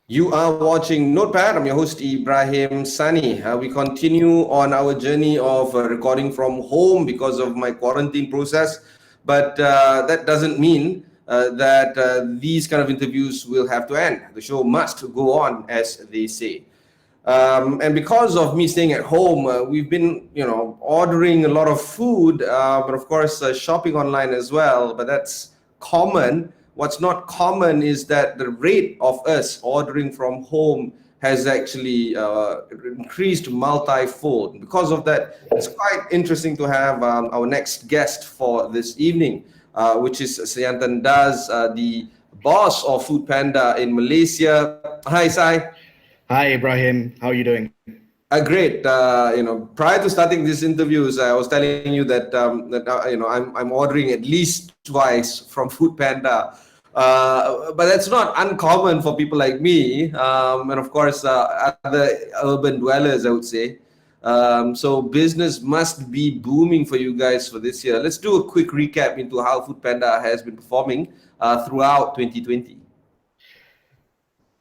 You are watching Notepad. I'm your host, Ibrahim Sani. We continue on our journey of recording from home because of my quarantine process. But that doesn't mean that these kind of interviews will have to end. The show must go on, as they say. And because of me staying at home, we've been, ordering a lot of food, but of course, shopping online as well. But that's common. What's not common is that the rate of us ordering from home has actually increased multi-fold. Because of that, it's quite interesting to have our next guest for this evening, which is Sayantan Das, the boss of Food Panda in Malaysia. Hi, Sai. Hi, Ibrahim. How are you doing? Great. Prior to starting these interviews, I was telling you that I'm ordering at least twice from Food Panda, but that's not uncommon for people like me, and of course other urban dwellers, I would say. So business must be booming for you guys for this year. Let's do a quick recap into how Food Panda has been performing throughout 2020.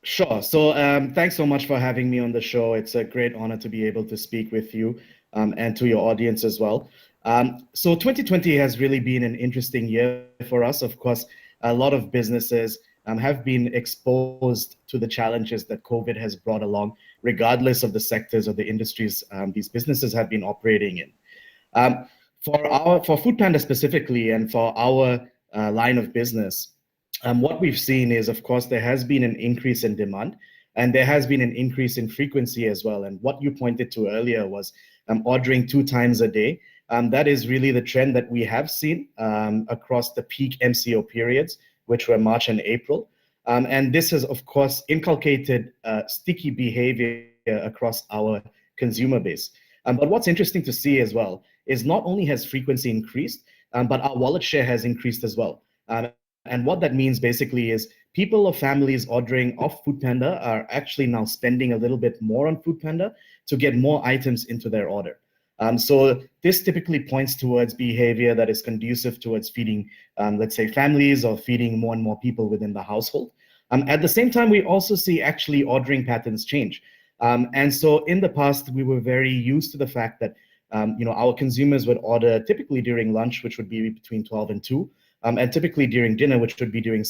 Sure. So thanks so much for having me on the show. It's a great honor to be able to speak with you and to your audience as well. So 2020 has really been an interesting year for us. Of course, a lot of businesses have been exposed to the challenges that COVID has brought along, regardless of the sectors or the industries these businesses have been operating in. For Food Panda specifically, and for our line of business, what we've seen is, of course, there has been an increase in demand, and there has been an increase in frequency as well. And what you pointed to earlier was ordering 2 times a day. That is really the trend that we have seen across the peak MCO periods, which were March and April. And this has, of course, inculcated sticky behavior across our consumer base. But what's interesting to see as well is not only has frequency increased, but our wallet share has increased as well. And what that means basically is people or families ordering off Foodpanda are actually now spending a little bit more on Foodpanda to get more items into their order. So this typically points towards behavior that is conducive towards feeding, let's say, families or feeding more and more people within the household. At the same time, we also see actually ordering patterns change. And so in the past, we were very used to the fact that our consumers would order typically during lunch, which would be between 12 and 2. And typically during dinner, which would be during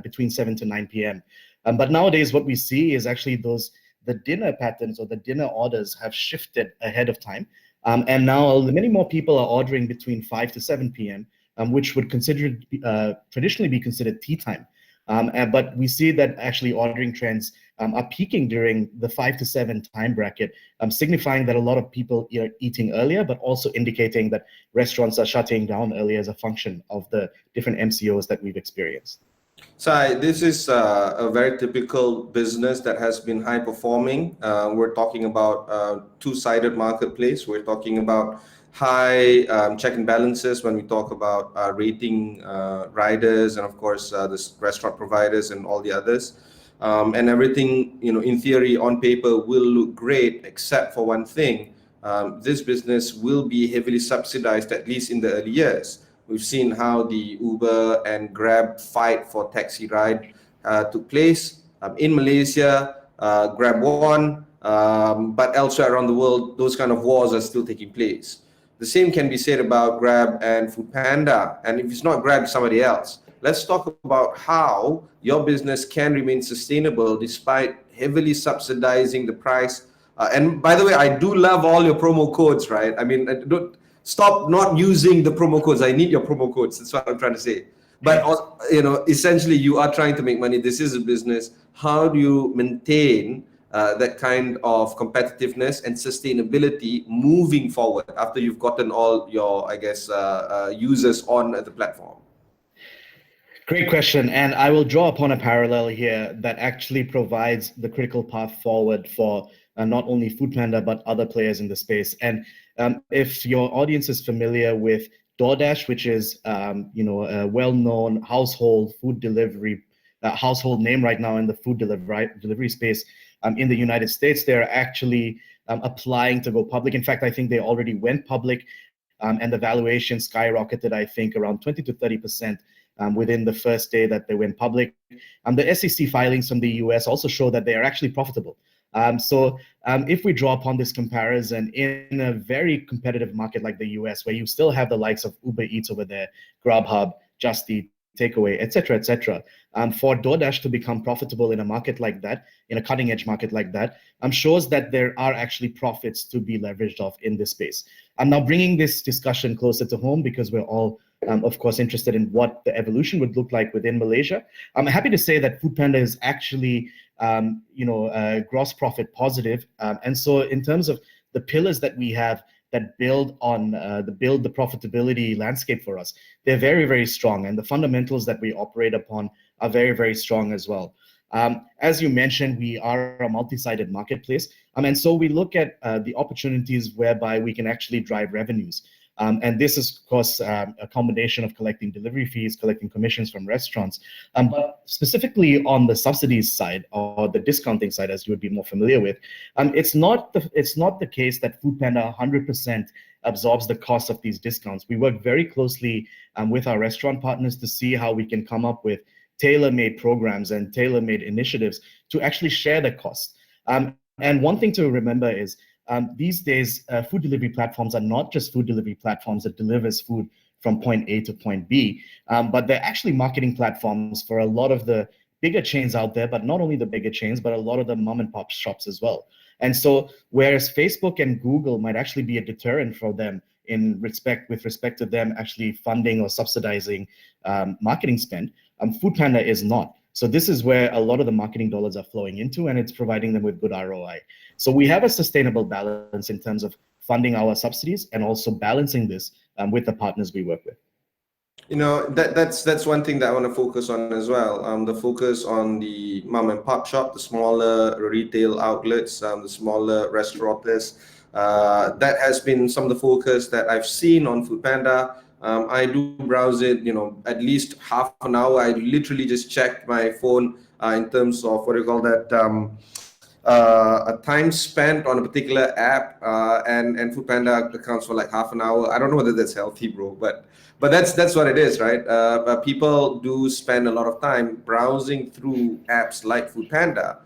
between 7 to 9 p.m. But nowadays, what we see is actually the dinner patterns or the dinner orders have shifted ahead of time. And now many more people are ordering between 5 to 7 p.m., which would traditionally be considered tea time. But we see that actually ordering trends are peaking during the 5 to 7 time bracket, signifying that a lot of people are eating earlier, but also indicating that restaurants are shutting down earlier as a function of the different MCOs that we've experienced. So this is a very typical business that has been high performing. We're talking about two-sided marketplace. We're talking about high check and balances when we talk about rating riders and of course the restaurant providers and all the others. And everything, in theory, on paper will look great, except for one thing. This business will be heavily subsidized, at least in the early years. We've seen how the Uber and Grab fight for taxi ride took place. In Malaysia, Grab won, but elsewhere around the world, those kind of wars are still taking place. The same can be said about Grab and Foodpanda, and if it's not Grab, it's somebody else. Let's talk about how your business can remain sustainable despite heavily subsidizing the price. And by the way, I do love all your promo codes, right? I mean, don't stop not using the promo codes. I need your promo codes. That's what I'm trying to say. But essentially, you are trying to make money. This is a business. How do you maintain that kind of competitiveness and sustainability moving forward after you've gotten all your, I guess, users on the platform? Great question. And I will draw upon a parallel here that actually provides the critical path forward for not only Foodpanda, but other players in the space. And if your audience is familiar with DoorDash, which is a well-known household food delivery, household name right now in the food delivery space in the United States, they're actually applying to go public. In fact, I think they already went public, and the valuation skyrocketed, I think, around 20 to 30% within the first day that they went public. The SEC filings from the US also show that they are actually profitable. If we draw upon this comparison in a very competitive market like the US, where you still have the likes of Uber Eats over there, Grubhub, Just Eat, Takeaway, etc., etc., for DoorDash to become profitable in a market like that, in a cutting edge market like that, shows that there are actually profits to be leveraged off in this space. I'm now bringing this discussion closer to home because we're all, of course, interested in what the evolution would look like within Malaysia. I'm happy to say that Foodpanda is actually, gross profit positive. And so in terms of the pillars that we have that build on the profitability landscape for us, they're very, very strong. And the fundamentals that we operate upon are very, very strong as well. As you mentioned, we are a multi-sided marketplace. And so we look at the opportunities whereby we can actually drive revenues. And this is, of course, a combination of collecting delivery fees, collecting commissions from restaurants. But specifically on the subsidies side or the discounting side, as you would be more familiar with, it's not the case that Foodpanda 100% absorbs the cost of these discounts. We work very closely with our restaurant partners to see how we can come up with tailor-made programs and tailor-made initiatives to actually share the cost. And one thing to remember is these days, food delivery platforms are not just food delivery platforms that delivers food from point A to point B, but they're actually marketing platforms for a lot of the bigger chains out there, but not only the bigger chains, but a lot of the mom and pop shops as well. And so whereas Facebook and Google might actually be a deterrent for them with respect to them actually funding or subsidizing marketing spend, Foodpanda is not. So this is where a lot of the marketing dollars are flowing into, and it's providing them with good ROI. So we have a sustainable balance in terms of funding our subsidies and also balancing this with the partners we work with. That's one thing that I want to focus on as well. The focus on the mom and pop shop, the smaller retail outlets, the smaller restaurateurs. That has been some of the focus that I've seen on Foodpanda. I do browse it, at least half an hour. I literally just checked my phone in terms of what do you call that, a time spent on a particular app, and Foodpanda accounts for like half an hour. I don't know whether that's healthy, bro, but that's what it is, right? But people do spend a lot of time browsing through apps like Foodpanda,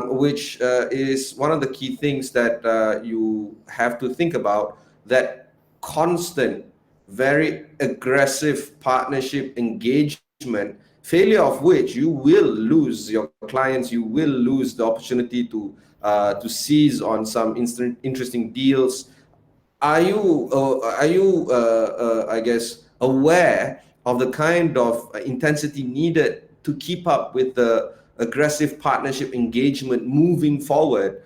which is one of the key things that you have to think about, that constant, very aggressive partnership engagement, failure of which you will lose your clients, you will lose the opportunity to seize on some interesting deals. Are you I guess aware of the kind of intensity needed to keep up with the aggressive partnership engagement moving forward?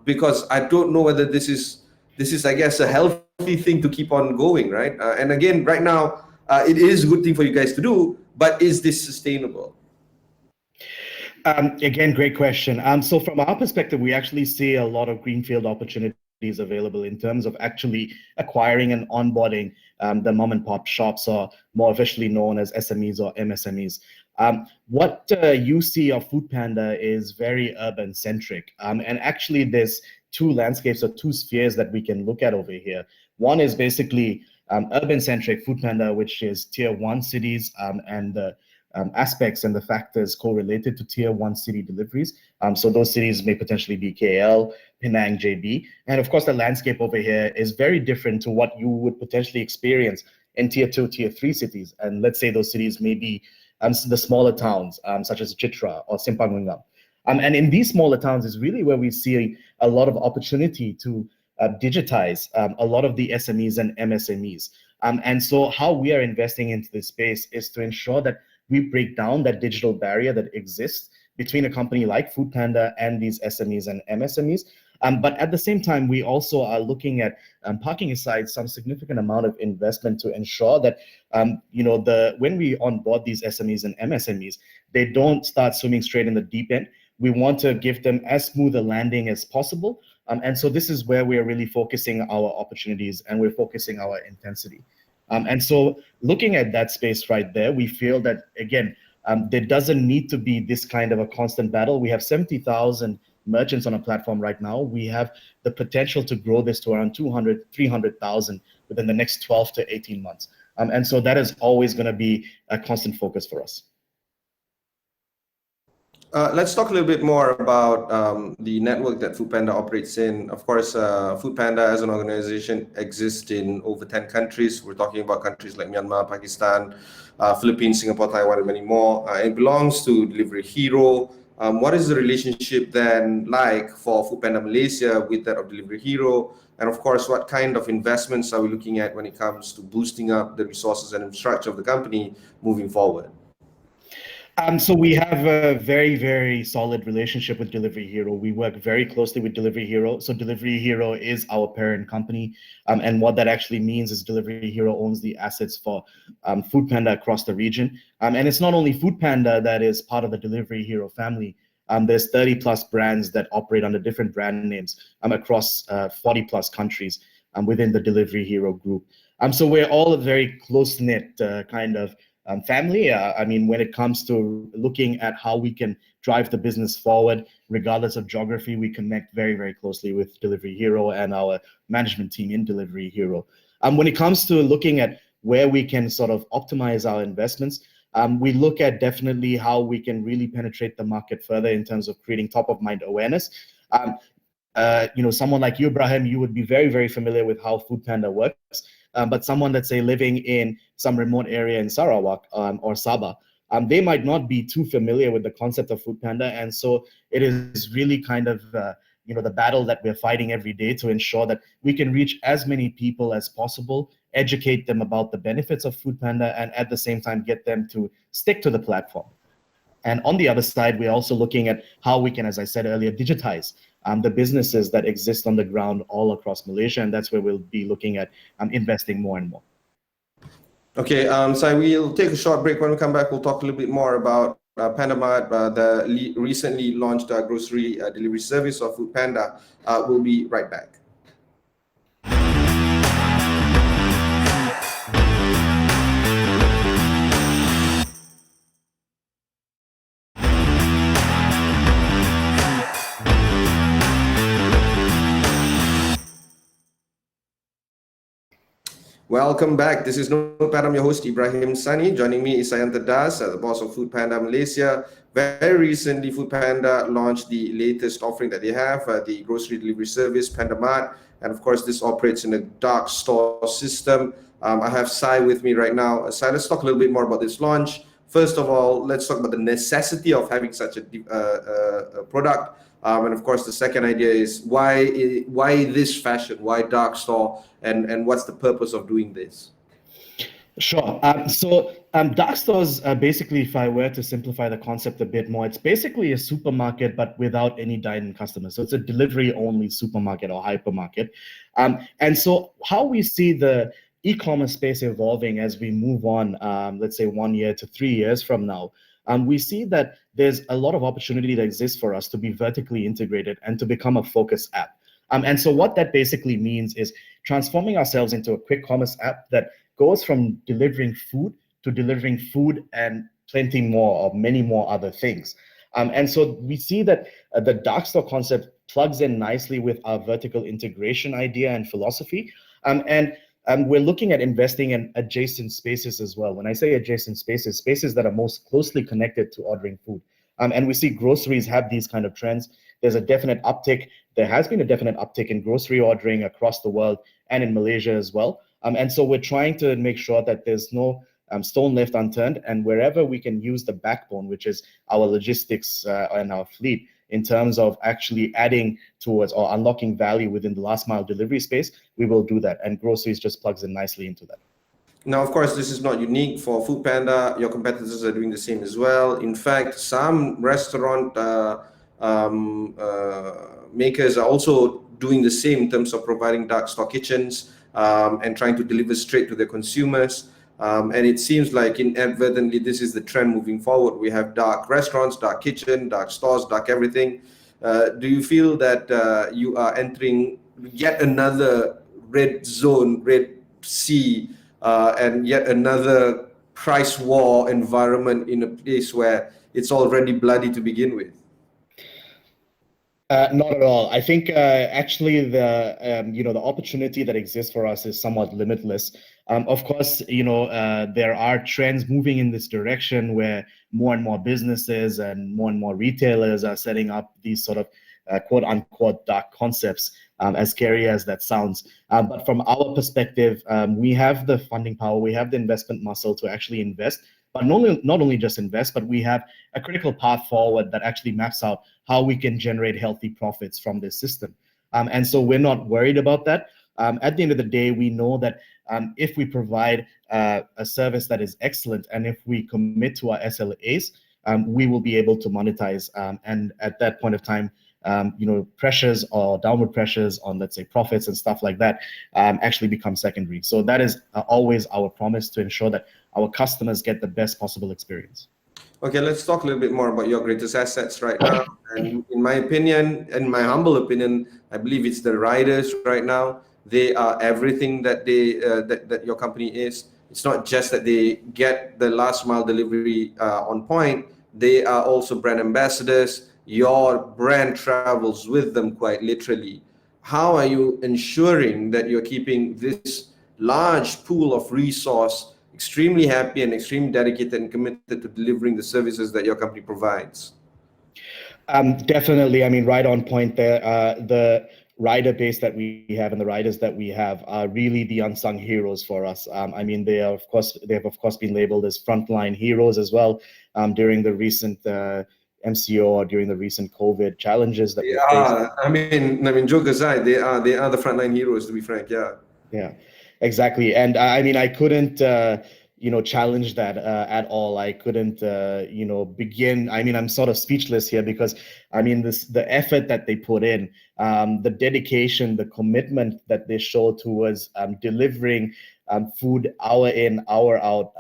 Because I don't know whether this is I guess a healthy thing to keep on going, right? And again, right now, it is a good thing for you guys to do, but is this sustainable? Again, great question. So from our perspective, we actually see a lot of greenfield opportunities available in terms of actually acquiring and onboarding the mom and pop shops, or more officially known as SMEs or MSMEs. What you see of Foodpanda is very urban centric. And actually there's two landscapes or two spheres that we can look at over here. One is basically urban centric Foodpanda, which is tier 1 cities, and the aspects and the factors correlated to tier 1 city deliveries. So those cities may potentially be KL, Penang, JB. And of course, the landscape over here is very different to what you would potentially experience in tier 2, tier 3 cities. And let's say those cities may be the smaller towns, such as Chitra or Simpang Menggam. And in these smaller towns is really where we see a lot of opportunity to digitize a lot of the SMEs and MSMEs. And so how we are investing into this space is to ensure that we break down that digital barrier that exists between a company like Foodpanda and these SMEs and MSMEs. But at the same time, we also are looking at parking aside some significant amount of investment to ensure that when we onboard these SMEs and MSMEs, they don't start swimming straight in the deep end. We want to give them as smooth a landing as possible. And so this is where we're really focusing our opportunities and we're focusing our intensity. And so looking at that space right there, we feel that, again, there doesn't need to be this kind of a constant battle. We have 70,000 merchants on a platform right now. We have the potential to grow this to around 200, 300,000 within the next 12 to 18 months. And so that is always going to be a constant focus for us. Let's talk a little bit more about the network that Foodpanda operates in. Of course, Foodpanda as an organization exists in over 10 countries. We're talking about countries like Myanmar, Pakistan, Philippines, Singapore, Taiwan, and many more. It belongs to Delivery Hero. What is the relationship then like for Foodpanda Malaysia with that of Delivery Hero? And of course, what kind of investments are we looking at when it comes to boosting up the resources and infrastructure of the company moving forward? So we have a very, very solid relationship with Delivery Hero. We work very closely with Delivery Hero. So Delivery Hero is our parent company. And what that actually means is Delivery Hero owns the assets for Foodpanda across the region. And it's not only Foodpanda that is part of the Delivery Hero family. There's 30 plus brands that operate under different brand names across 40 plus countries within the Delivery Hero group. So we're all a very close-knit kind of family. I mean, when it comes to looking at how we can drive the business forward, regardless of geography, we connect very, very closely with Delivery Hero and our management team in Delivery Hero. When it comes to looking at where we can sort of optimize our investments, we look at definitely how we can really penetrate the market further in terms of creating top of mind awareness. Someone like you, Ibrahim, you would be very, very familiar with how Foodpanda works. But someone, let's say, living in some remote area in Sarawak or Sabah, they might not be too familiar with the concept of Foodpanda. And so it is really kind of, the battle that we're fighting every day to ensure that we can reach as many people as possible, educate them about the benefits of Foodpanda, and at the same time, get them to stick to the platform. And on the other side, we're also looking at how we can, as I said earlier, digitize the businesses that exist on the ground all across Malaysia. And that's where we'll be looking at investing more and more. Okay, so we'll take a short break. When we come back, we'll talk a little bit more about Panda Mart, the recently launched grocery delivery service of Foodpanda. We'll be right back. Welcome back. This is Notepad. I'm your host, Ibrahim Sani. Joining me is Sayantan, the boss of Foodpanda Malaysia. Very recently, Foodpanda launched the latest offering that they have, the grocery delivery service, Panda Mart. And of course, this operates in a dark store system. I have Sai with me right now. Sai, let's talk a little bit more about this launch. First of all, let's talk about the necessity of having such a product. And of course, the second idea is why this fashion? Why dark store? And what's the purpose of doing this? Sure. Dark stores, basically, if I were to simplify the concept a bit more, it's basically a supermarket, but without any dine-in customers. So it's a delivery-only supermarket or hypermarket. And so how we see the e-commerce space evolving as we move on, let's say 1 year to 3 years from now, we see that there's a lot of opportunity that exists for us to be vertically integrated and to become a focus app. And so what that basically means is transforming ourselves into a quick commerce app that goes from delivering food to delivering food and plenty more or many more other things. And so we see that the dark store concept plugs in nicely with our vertical integration idea and philosophy. And we're looking at investing in adjacent spaces as well. When I say adjacent spaces, spaces that are most closely connected to ordering food. And we see groceries have these kind of trends. There's a definite uptick. There has been a definite uptick in grocery ordering across the world and in Malaysia as well. And so we're trying to make sure that there's no stone left unturned, and wherever we can use the backbone, which is our logistics and our fleet, in terms of actually adding towards or unlocking value within the last mile delivery space, we will do that. And groceries just plugs in nicely into that. Now, of course, this is not unique for Foodpanda. Your competitors are doing the same as well. In fact, some restaurant makers are also doing the same in terms of providing dark store kitchens and trying to deliver straight to their consumers. And it seems like inadvertently, this is the trend moving forward. We have dark restaurants, dark kitchen, dark stores, dark everything. Do you feel that you are entering yet another red zone, red sea, and yet another price war environment in a place where it's already bloody to begin with? Not at all. I think actually the opportunity that exists for us is somewhat limitless. Of course, there are trends moving in this direction where more and more businesses and more retailers are setting up these sort of quote unquote dark concepts, as scary as that sounds. But from our perspective, we have the funding power, we have the investment muscle to actually invest, but not only just invest, but we have a critical path forward that actually maps out how we can generate healthy profits from this system. And so we're not worried about that. At the end of the day, we know that if we provide a service that is excellent and if we commit to our SLAs, we will be able to monetize. And at that point of time, pressures or downward pressures on, let's say, profits and stuff like that actually become secondary. So that is always our promise, to ensure that our customers get the best possible experience. Okay, let's talk a little bit more about your greatest assets right now. And in my opinion, in my humble opinion, I believe it's the riders right now. They are everything that that your company is. It's not just that they get the last mile delivery on point. They are also brand ambassadors. Your brand travels with them quite literally. How are you ensuring that you're keeping this large pool of resource extremely happy and extremely dedicated and committed to delivering the services that your company provides? Definitely. I mean, right on point there. The rider base that we have and the riders that we have are really the unsung heroes for us. I mean, they have of course been labeled as frontline heroes as well during the recent MCO or during the recent COVID challenges that we faced. I mean, joke aside, they are the frontline heroes, to be frank. Yeah. Yeah, exactly. And I mean, I couldn't, challenge that at all. I couldn't, begin. I mean, I'm sort of speechless here because, I mean, the effort that they put in, the dedication, the commitment that they show towards delivering food hour in, hour out,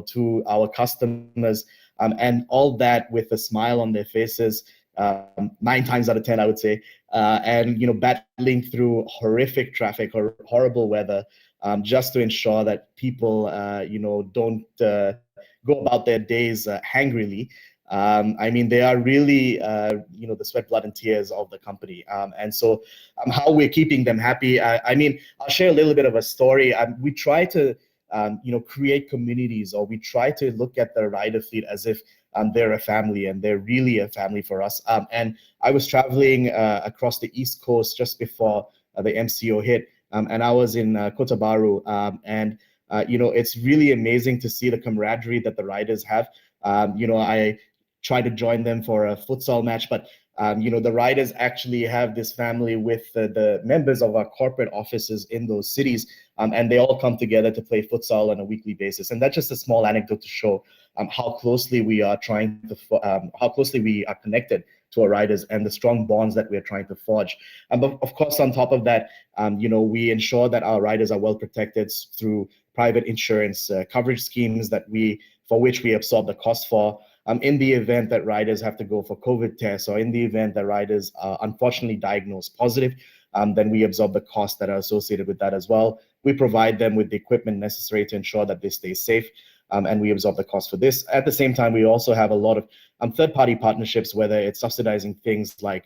to our customers, and all that with a smile on their faces. 9 times out of 10, I would say, and battling through horrific traffic or horrible weather, just to ensure that people, don't go about their days hangrily. I mean, they are really, the sweat, blood, and tears of the company. And so, how we're keeping them happy. I mean, I'll share a little bit of a story. We try to, create communities, or we try to look at the rider fleet as if they're a family, and they're really a family for us. And I was traveling across the East Coast just before the MCO hit, and I was in Kota Baru, and it's really amazing to see the camaraderie that the riders have. I tried to join them for a futsal match, but the riders actually have this family with the members of our corporate offices in those cities, and they all come together to play futsal on a weekly basis. And that's just a small anecdote to show how closely we are how closely we are connected to our riders and the strong bonds that we're trying to forge. But of course, on top of that, we ensure that our riders are well protected through private insurance coverage schemes for which we absorb the cost for. In the event that riders have to go for COVID tests, or in the event that riders are unfortunately diagnosed positive, then we absorb the costs that are associated with that as well. We provide them with the equipment necessary to ensure that they stay safe, and we absorb the cost for this. At the same time, we also have a lot of third-party partnerships, whether it's subsidizing things like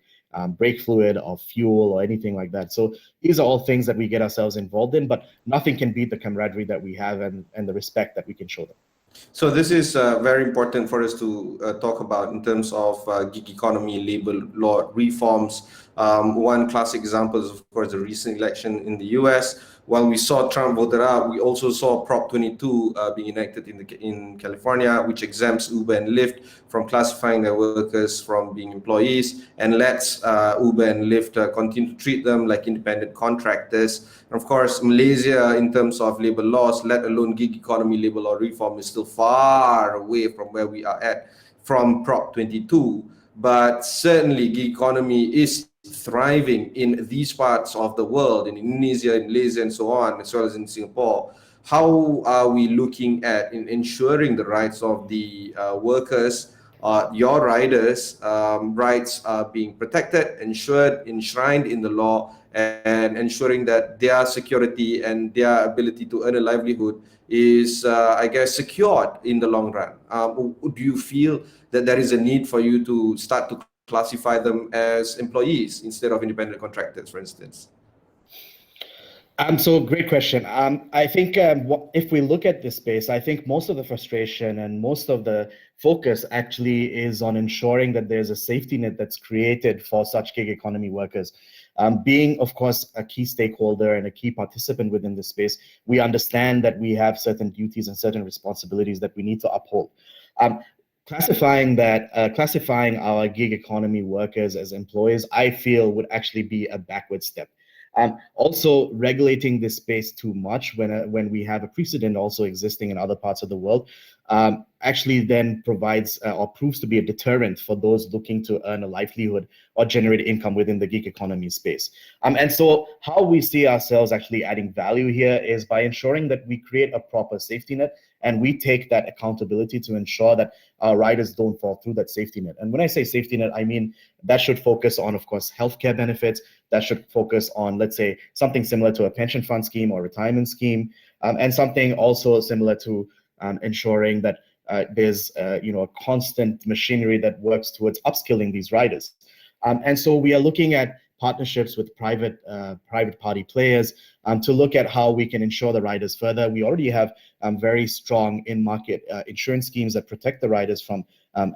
brake fluid or fuel or anything like that. So these are all things that we get ourselves involved in, but nothing can beat the camaraderie that we have and the respect that we can show them. So this is very important for us to talk about in terms of gig economy labor law reforms. One classic example is, of course, the recent election in the US. While we saw Trump voted out, we also saw Prop 22 being enacted in California, which exempts Uber and Lyft from classifying their workers from being employees and lets Uber and Lyft continue to treat them like independent contractors. And of course, Malaysia, in terms of labor laws, let alone gig economy labor law reform, is still far away from where we are at from Prop 22. But certainly, gig economy is thriving in these parts of the world, in Indonesia, in Malaysia, and so on, as well as in Singapore. How are we looking at ensuring the rights of the workers, your riders' rights are being protected, ensured, enshrined in the law, and ensuring that their security and their ability to earn a livelihood is, secured in the long run? Do you feel that there is a need for you to start to classify them as employees instead of independent contractors, for instance? So great question. I think if we look at this space, I think most of the frustration and most of the focus actually is on ensuring that there's a safety net that's created for such gig economy workers. Being, of course, a key stakeholder and a key participant within this space, we understand that we have certain duties and certain responsibilities that we need to uphold. Um, classifying our gig economy workers as employees, I feel would actually be a backward step. Also, regulating this space too much when we have a precedent also existing in other parts of the world actually then provides or proves to be a deterrent for those looking to earn a livelihood or generate income within the gig economy space. And so how we see ourselves actually adding value here is by ensuring that we create a proper safety net and we take that accountability to ensure that our riders don't fall through that safety net. And when I say safety net, I mean that should focus on, of course, healthcare benefits. That should focus on, let's say, something similar to a pension fund scheme or retirement scheme, and something also similar to ensuring that there's a constant machinery that works towards upskilling these riders. And so we are looking at partnerships with private party players to look at how we can insure the riders further. We already have very strong in-market insurance schemes that protect the riders from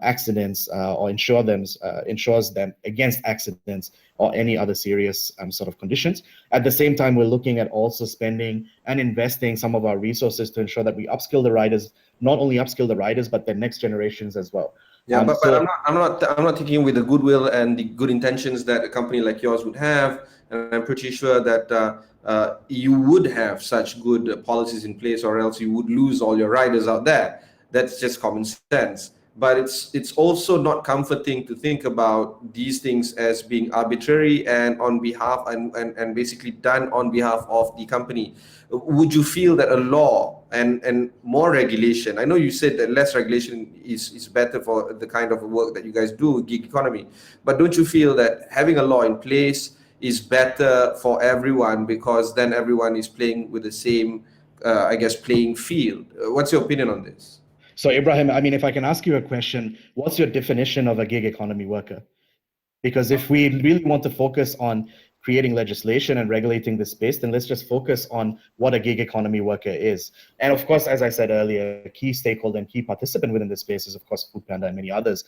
accidents or insures them against accidents or any other serious sort of conditions. At the same time, we're looking at also spending and investing some of our resources to ensure that we upskill the riders, not only upskill the riders, but the next generations as well. Yeah, but I'm not thinking with the goodwill and the good intentions that a company like yours would have, and I'm pretty sure that you would have such good policies in place, or else you would lose all your riders out there. That's just common sense. But it's also not comforting to think about these things as being arbitrary and on behalf and basically done on behalf of the company. Would you feel that a law and more regulation, I know you said that less regulation is better for the kind of work that you guys do, gig economy, but don't you feel that having a law in place is better for everyone, because then everyone is playing with the same, I guess, playing field? What's your opinion on this? So Ibrahim, I mean, if I can ask you a question, what's your definition of a gig economy worker? Because if we really want to focus on creating legislation and regulating this space, then let's just focus on what a gig economy worker is. And of course, as I said earlier, a key stakeholder and key participant within this space is, of course, Foodpanda and many others,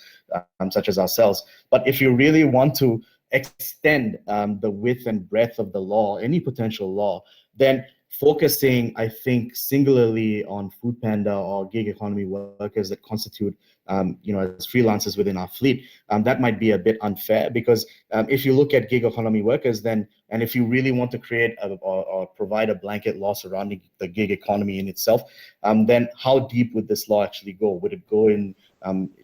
such as ourselves. But if you really want to extend the width and breadth of the law, any potential law, then focusing, I think, singularly on Foodpanda or gig economy workers that constitute, as freelancers within our fleet, that might be a bit unfair, because if you look at gig economy workers, then, and if you really want to create or provide a blanket law surrounding the gig economy in itself, then how deep would this law actually go? Would it go in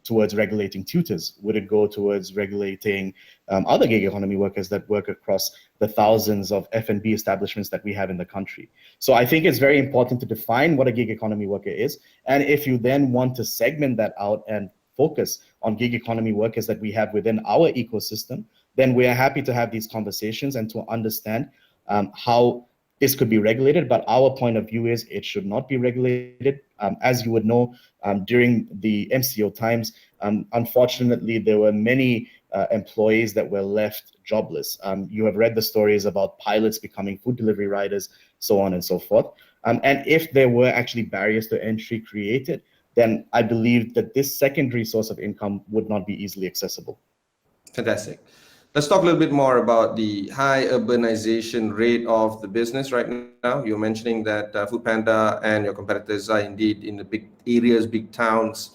towards regulating tutors? Would it go towards regulating other gig economy workers that work across the thousands of F&B establishments that we have in the country? So I think it's very important to define what a gig economy worker is. And if you then want to segment that out and focus on gig economy workers that we have within our ecosystem, then we are happy to have these conversations and to understand how this could be regulated. But our point of view is it should not be regulated. As you would know, during the MCO times, unfortunately, there were many employees that were left jobless. You have read the stories about pilots becoming food delivery riders, so on and so forth. And if there were actually barriers to entry created, then I believe that this secondary source of income would not be easily accessible. Fantastic. Let's talk a little bit more about the high urbanization rate of the business right now. You're mentioning that Foodpanda and your competitors are indeed in the big areas, big towns.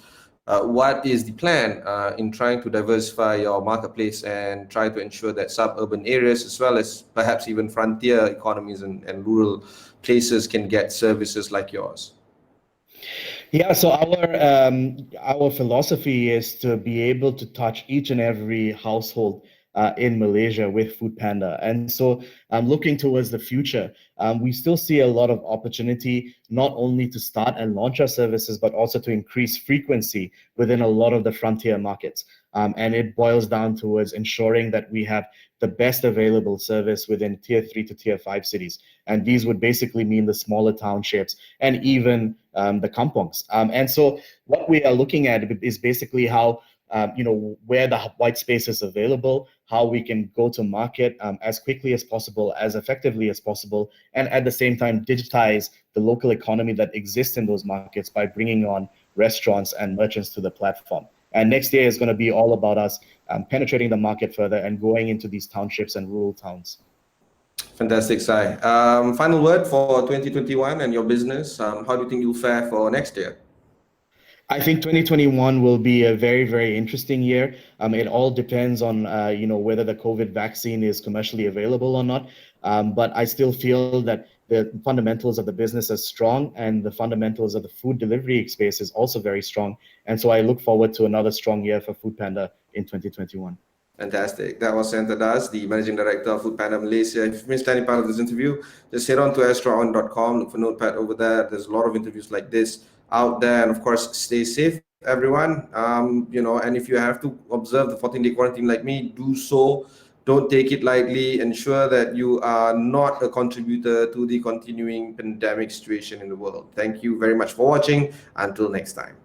What is the plan in trying to diversify your marketplace and try to ensure that suburban areas, as well as perhaps even frontier economies and rural places, can get services like yours? Yeah, so our philosophy is to be able to touch each and every household in Malaysia with Foodpanda. And so looking towards the future, we still see a lot of opportunity, not only to start and launch our services, but also to increase frequency within a lot of the frontier markets. And it boils down towards ensuring that we have the best available service within tier 3 to tier 5 cities. And these would basically mean the smaller townships and even the kampongs. And so what we are looking at is basically how where the white space is available, how we can go to market as quickly as possible, as effectively as possible, and at the same time digitize the local economy that exists in those markets by bringing on restaurants and merchants to the platform. And next year is going to be all about us penetrating the market further and going into these townships and rural towns. Fantastic, Sai. Final word for 2021 and your business. How do you think you'll fare for next year? I think 2021 will be a very, very interesting year. It all depends on, whether the COVID vaccine is commercially available or not. But I still feel that the fundamentals of the business are strong, and the fundamentals of the food delivery space is also very strong. And so I look forward to another strong year for Foodpanda in 2021. Fantastic. That was Sayantan, the Managing Director of Foodpanda Malaysia. If you missed any part of this interview, just head on to astroon.com, look for Notepad over there. There's a lot of interviews like this out there. And of course, stay safe, everyone. And if you have to observe the 14-day quarantine like me, do so. Don't take it lightly. Ensure that you are not a contributor to the continuing pandemic situation in the world. Thank you very much for watching. Until next time.